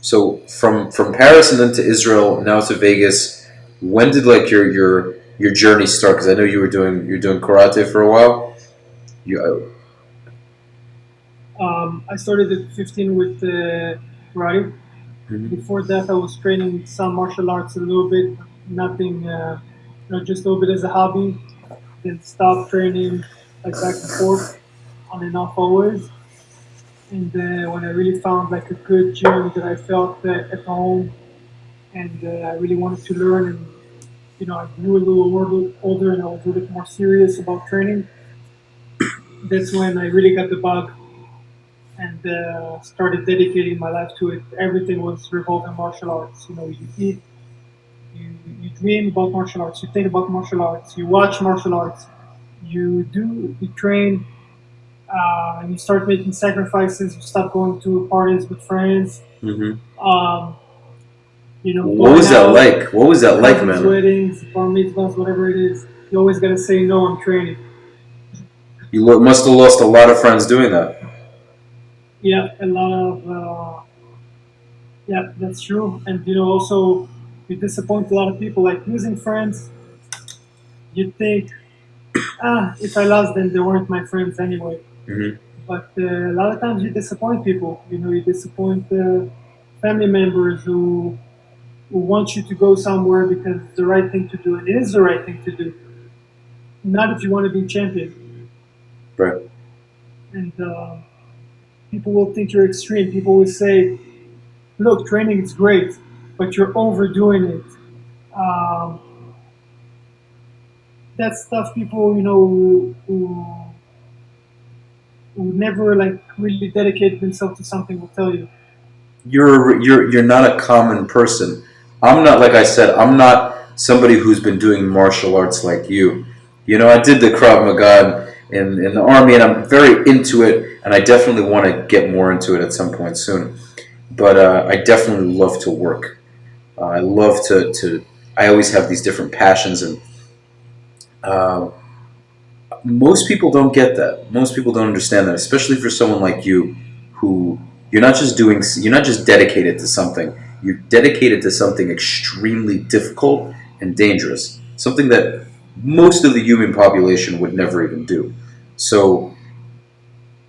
So from Paris and then to Israel, now to Vegas. When did like your journey start? Because I know you're doing karate for a while. You I started at 15 with karate. Mhm. Before that, I was training some martial arts a little bit, nothing, just a little bit as a hobby. Then stopped training, like back and forth, on and off always. And when I really found like a good gym that I felt at home, and I really wanted to learn, and I grew a little older, and I was a little bit more serious about training. That's when I really got the bug and started dedicating my life to it. Everything was revolving martial arts. You eat, you dream about martial arts, you think about martial arts, you watch martial arts, you train, and you start making sacrifices. You stop going to parties with friends. Mhm. Um, What going was that out, like? What was that like, cousins' man? weddings, bar mitzvahs, whatever it is. You always gotta say no. I'm training. Must have lost a lot of friends doing that. Yeah, a lot of yeah, that's true. And also you disappoint a lot of people. Like losing friends, you think, if I lost them, they weren't my friends anyway. Hmm. But a lot of times you disappoint people. You disappoint family members who want you to go somewhere because it's the right thing to do, and it is the right thing to do. Not if you want to be champion. Right. And people will think you're extreme. People will say, "Look, training is great, but you're overdoing it." Um, that's stuff people, who never like really dedicated themselves to something will tell you. You're not a common person. I'm not like I said. I'm not somebody who's been doing martial arts like you. I did the Krav Maga in the army, and I'm very into it. And I definitely want to get more into it at some point soon. But I definitely love to work. I love to. I always have these different passions, and uh, most people don't get that. Most people don't understand that, especially for someone like you, who you're not just dedicated to something. You're dedicated to something extremely difficult and dangerous, something that most of the human population would never even do. So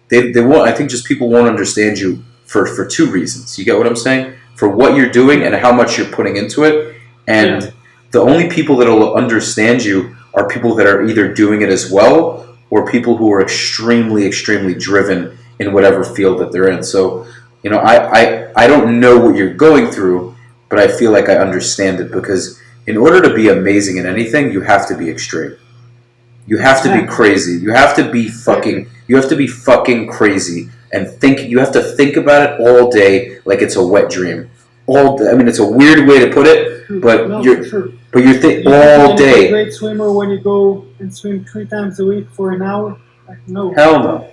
they won't. I think just people won't understand you for two reasons. You get what I'm saying? For what you're doing Yeah, and how much you're putting into it, yeah, and the only people that will understand you are people that are either doing it as well or people who are extremely driven in whatever field that they're in. So, I don't know what you're going through, but I feel like I understand it because in order to be amazing in anything, you have to be extreme. You have to be exactly, crazy. exactly. You have to be fucking crazy and think you have to think about it all day like it's a wet dream. All day. I mean it's a weird way to put it, True. No, for sure. but you're think Do you think you're all gonna be a day. great swimmer when you go and swim 3 times a week for an hour? Like no. Hell no.